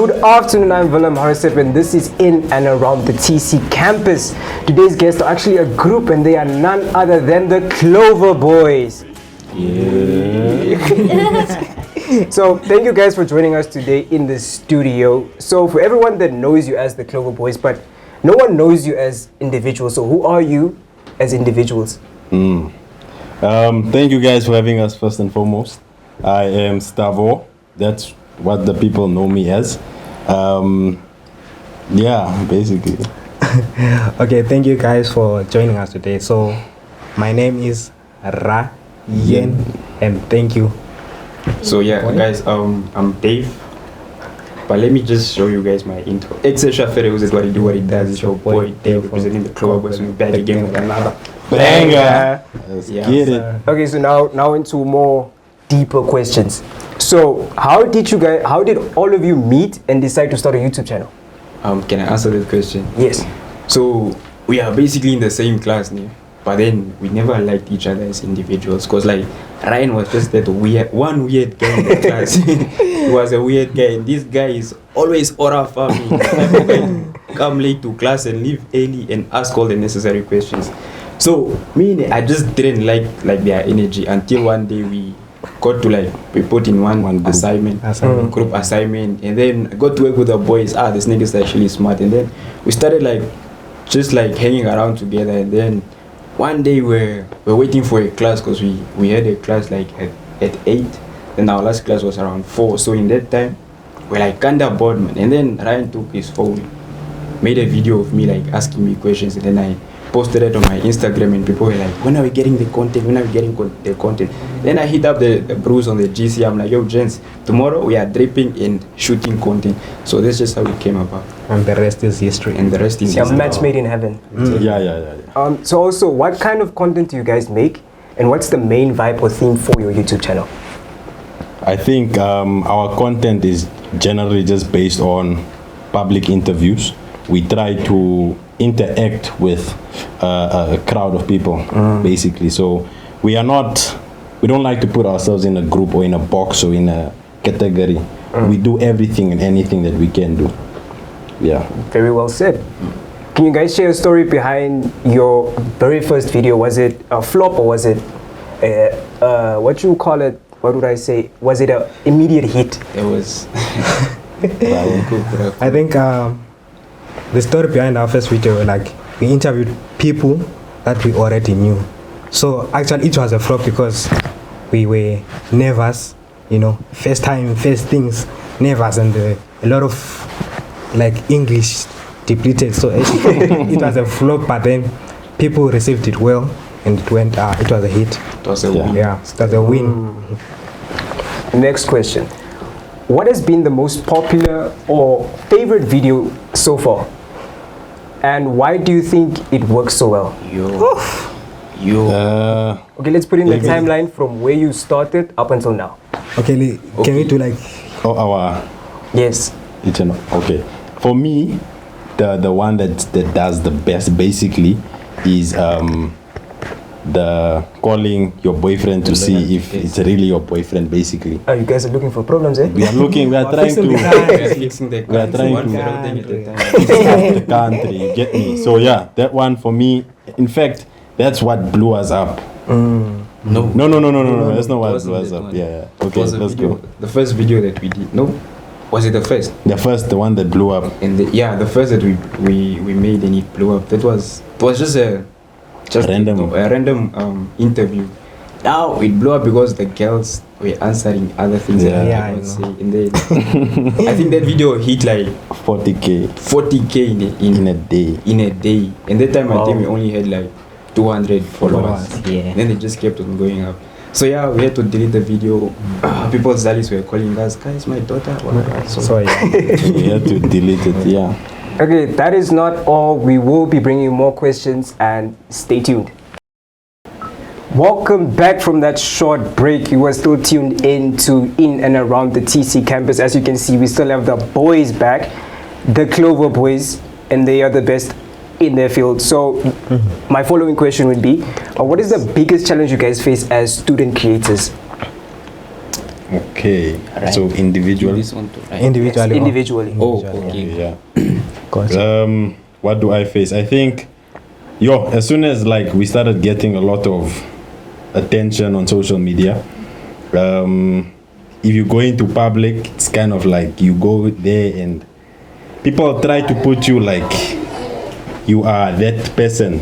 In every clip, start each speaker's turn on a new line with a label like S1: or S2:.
S1: Good afternoon, I'm Willem Harrisett and this is In and Around the TC campus. Today's guests are actually a group and they are none other than the Clover Boys. Yeah. So thank you guys for joining us today in the studio. So for everyone that knows you as the Clover Boys, but no one knows you as individuals, so who are you as individuals?
S2: Thank you guys for having us first and foremost. I am Stavo. That's what the people know me as. Yeah, basically.
S3: Okay, thank you guys for joining us today. So, my name is Yen, and thank you.
S4: So yeah, guys, I'm Dave. But let me just show you guys my intro. Etc. Ferreus is what he do, what he does. It's your boy Dave representing the Clover Boys. We're back again with another
S2: banger. Let's get it.
S1: Okay, so now into more deeper questions. So how did all of you meet and decide to start a YouTube channel?
S4: Can I answer that question?
S1: Yes.
S4: So we are basically in the same class now, but then we never liked each other as individuals. Cause like Ryan was just that one weird guy in the class. He was a weird guy, and this guy is always aura farming. Come late to class and leave early and ask all the necessary questions. So me, I just didn't like their energy until one day we got to we put in one group assignment, and then I got to work with the boys. This nigga's actually smart, and then we started just hanging around together. And then one day we're waiting for a class because we had a class at 8, and our last class was around 4. So in that time we're kinda bored, man. And then Ryan took his phone, made a video of me asking me questions, and then I posted it on my Instagram, and people were like, when are we getting the content? When are we getting the content? Then I hit up the bros on the GC. I'm like, yo, gents, tomorrow we are dripping and shooting content. So that's just how it came about.
S3: And the rest is history.
S4: And the rest is history.
S1: A match made in heaven.
S2: Yeah.
S1: So also, what kind of content do you guys make? And what's the main vibe or theme for your YouTube channel?
S2: I think our content is generally just based on public interviews. We try to interact with a crowd of people, basically. So we don't like to put ourselves in a group or in a box or in a category. We do everything and anything that we can do. Yeah.
S1: Very well said. Can you guys share a story behind your very first video? Was it a flop or was it what you call it? What would I say? Was it an immediate hit?
S4: It was.
S3: I think the story behind our first video, we interviewed people that we already knew. So actually it was a flop because we were nervous, first time, first things, nervous, and a lot of English depleted. So it was a flop, but then people received it well, and it was a hit.
S4: It was a win.
S3: Yeah, it was a win.
S1: Next question. What has been the most popular or favorite video so far? And why do you think it works so well? Okay, let's put in the timeline from where you started up until now.
S3: Okay, can we do
S2: our
S1: Yes.
S2: Okay. For me, the one that does the best basically is the calling your boyfriend to see if it's really your boyfriend, basically.
S1: Oh, you guys are looking for problems, eh?
S2: We are trying to fix the country, you get me? So yeah, that one for me, in fact, that's what blew us up.
S4: No,
S2: that's not what blew us up. Yeah. Okay, let's go.
S4: The first video that we did. No, was it the first?
S2: The one that blew up.
S4: And the first that we made and it blew up. It was just a random interview. Now it blew up because the girls were answering other things that I would say. And then I think that video hit 40k in a day. And that time I think we only had 200 followers.
S1: Yeah.
S4: And then it just kept on going up. So yeah, we had to delete the video. People's daddies were calling us, guys, my daughter.
S3: So yeah.
S2: We had to delete it. Yeah.
S1: Okay, that is not all. We will be bringing you more questions, and stay tuned. Welcome back from that short break. You are still tuned in and around the TC campus. As you can see, we still have the boys back, the Clover Boys, and they are the best in their field. So my following question would be, what is the biggest challenge you guys face as student creators?
S2: Okay.
S4: Right.
S2: So individual.
S4: This one too, right?
S3: Individually.
S1: Yes, individually.
S4: Oh,
S3: Individually,
S4: okay.
S2: Yeah.
S3: of course.
S2: What do I face? I think, as soon as like we started getting a lot of attention on social media, if you go into public, it's kind of like you go there and people try to put you like you are that person.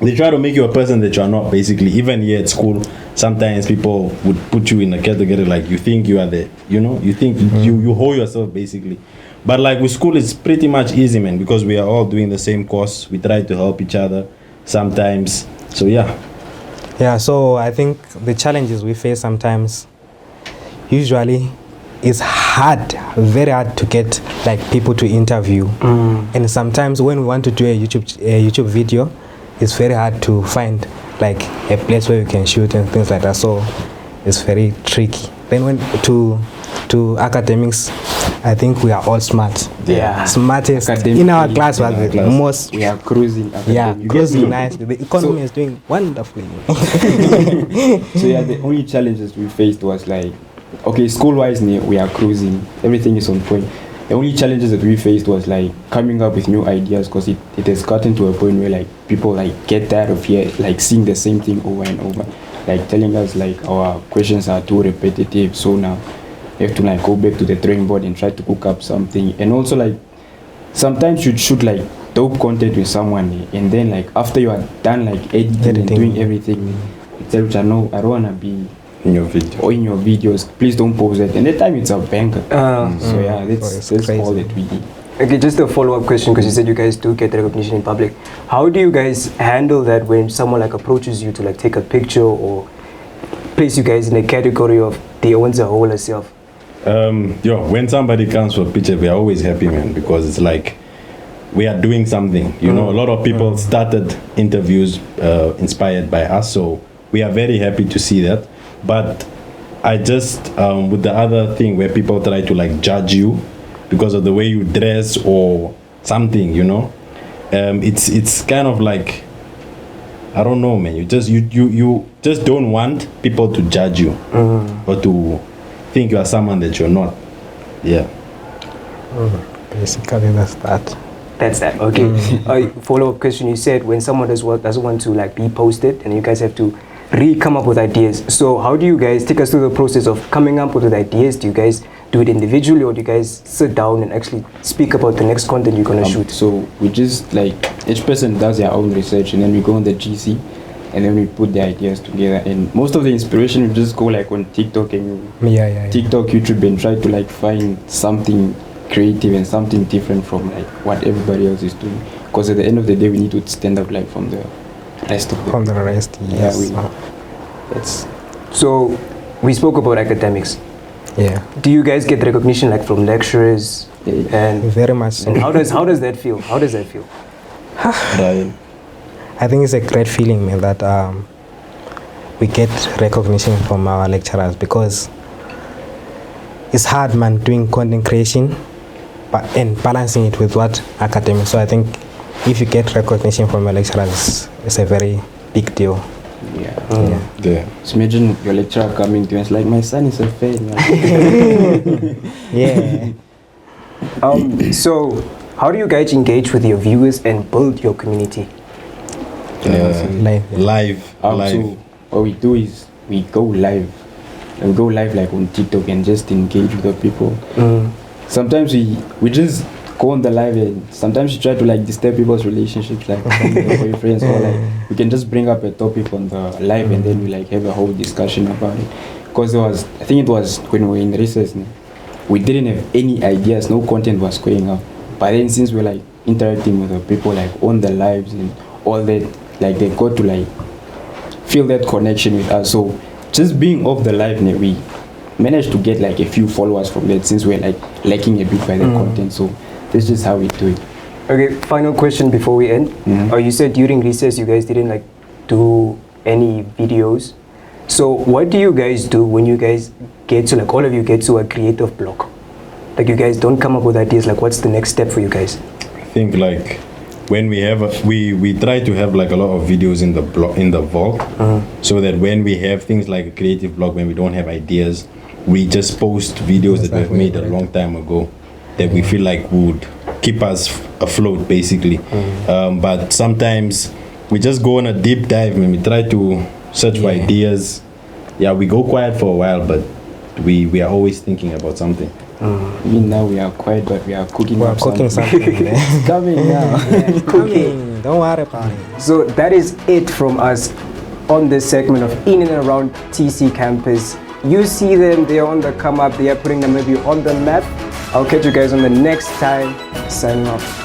S2: They try to make you a person that you are not, basically. Even here at school, sometimes people would put you in a category like you think you are the, you think you hold yourself, basically. But like with school, it's pretty much easy, man, because we are all doing the same course. We try to help each other sometimes. So yeah.
S3: Yeah, so I think the challenges we face sometimes, usually, is hard, very hard to get like people to interview. And sometimes when we want to do a YouTube video, it's very hard to find like a place where you can shoot and things like that. So it's very tricky. Then when to academics, I think we are all smart.
S1: Yeah.
S3: Smartest
S4: Academically,
S3: in our class was the
S2: class.
S3: most.
S4: We are cruising.
S3: Yeah,
S4: academically.
S3: cruising nicely. The economy is doing wonderfully.
S4: So yeah, the only challenges we faced was like, okay, school-wise, we are cruising. Everything is on point. The only challenges that we faced was like coming up with new ideas, because it has gotten to a point where like people like get tired of like seeing the same thing over and over, like telling us like our questions are too repetitive. So now you have to like go back to the drawing board and try to cook up something. And also like sometimes you shoot like dope content with someone, and then like after you are done like editing and doing everything, you tell which I don't want to be
S2: In your video.
S4: or in your videos, please don't post it. And that time it's a banger. So yeah,
S3: it's
S4: that's
S3: crazy.
S4: all that we did.
S1: Okay, just a follow-up question, because you said you guys do get recognition in public. How do you guys handle that when someone like approaches you to like take a picture or place you guys in a category of they owns a whole herself?
S2: When somebody comes for a picture, we are always happy, man, because it's like we are doing something. A lot of people started interviews inspired by us, so we are very happy to see that. But I just with the other thing where people try to like judge you because of the way you dress or something, it's kind of like, I don't know, man. You just don't want people to judge you or to think you are someone that you're not. Yeah.
S3: Basically, that's that.
S1: That's that. Okay. Follow-up question. You said when someone doesn't want to like be posted, and you guys have to come up with ideas. So how do you guys take us through the process of coming up with ideas? Do you guys do it individually, or do you guys sit down and actually speak about the next content you're gonna shoot?
S4: So we just like each person does their own research, and then we go on the GC, and then we put the ideas together. And most of the inspiration we just go like on TikTok and TikTok, YouTube, and try to like find something creative and something different from like what everybody else is doing. Because at the end of the day, we need to stand out like from the rest of the
S3: From the rest, yes.
S4: That's
S1: So we spoke about academics.
S3: Yeah,
S1: Do you guys get recognition like from lecturers? And
S3: very much so.
S1: and how does that feel? How does that feel?
S2: Ryan.
S3: I think it's a great feeling, man, that we get recognition from our lecturers, because it's hard, man, doing content creation and balancing it with what academics. So I think if you get recognition from your lecturers, it's a very big deal.
S2: Yeah.
S4: So imagine your lecturer coming to you and it's like, my son is a fan.
S3: Yeah.
S1: So how do you guys engage with your viewers and build your community?
S3: Live.
S4: So what we do is we go live. And we go live like on TikTok and just engage with the people. Sometimes we just go on the live, and sometimes you try to like disturb people's relationships, like with their boyfriends, or like we can just bring up a topic on the live and then we like have a whole discussion about it. Because I think it was when we were in recess, we didn't have any ideas, no content was going up. But then since we're like interacting with the people like on the lives and all that, like they got to like feel that connection with us. So just being off the live, we managed to get like a few followers from that, since we're like lacking a bit by the content. So that's just how we do it.
S1: Okay, final question before we end. You said during recess you guys didn't like do any videos. So what do you guys do when you guys get to like all of you get to a creative block? Like you guys don't come up with ideas, like what's the next step for you guys?
S2: I think like when we have we try to have like a lot of videos in the vault, so that when we have things like a creative block, when we don't have ideas, we just post videos that we've made a long time ago that we feel like would keep us afloat, basically. But sometimes we just go on a deep dive and we try to search for ideas. Yeah, we go quiet for a while, but we are always thinking about something.
S4: I mean, now we are quiet, but we are cooking.
S3: We're cooking something.
S4: It's coming now.
S3: Cooking. Don't worry about it.
S1: So that is it from us on this segment of In and Around TC Campus. You see them, they're on the come up, they are putting them maybe on the map. I'll catch you guys on the next time. Signing off.